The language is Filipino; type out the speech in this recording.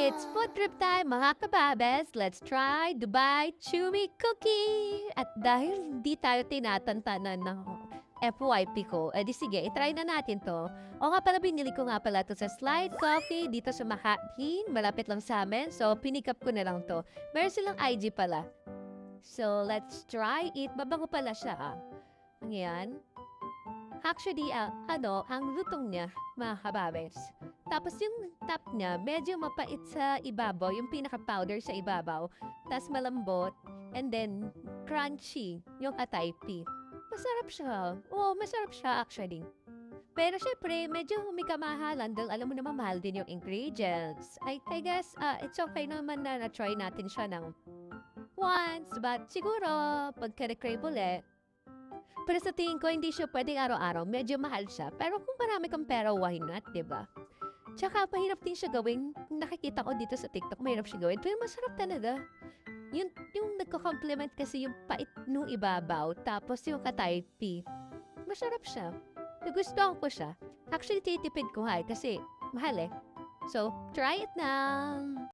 It's food trip time, mga kababes. Let's try Dubai Chewy Cookie! At dahil hindi tayo tinatantanan ng FYP ko, edi sige, itry na natin to. O nga pala, binili ko nga pala to sa Slide Coffee dito sa Makati. Malapit lang sa amin, so pinick up ko na lang to. Meron silang IG pala. So, let's try it. Mabango pala siya, Ayan. Actually, ang lutong niya, mga kababes. Tapos yung top niya, medyo mapait sa ibabaw, yung pinaka-powder sa ibabaw. Tapos malambot, and then crunchy, yung atay-pi. Masarap siya. Oo, masarap siya actually. Pero syempre, medyo may kamahalan dahil alam mo naman mahal din yung ingredients. I guess, it's okay naman na na-try natin siya ng once, but siguro, pagka-crave ulit, pero sa tingin ko, hindi siya pwedeng araw-araw. Medyo mahal siya. Pero kung marami kang pera, why not, diba? Tsaka, mahirap din siya gawin. Nakikita ko dito sa TikTok, mahirap siya gawin. Pero masarap talaga. Yung nagko-complement kasi yung pait nung ibabaw, tapos yung kataypi. Masarap siya. Nagustuhan ko siya. Actually, titipid ko kasi mahal eh. So, try it na!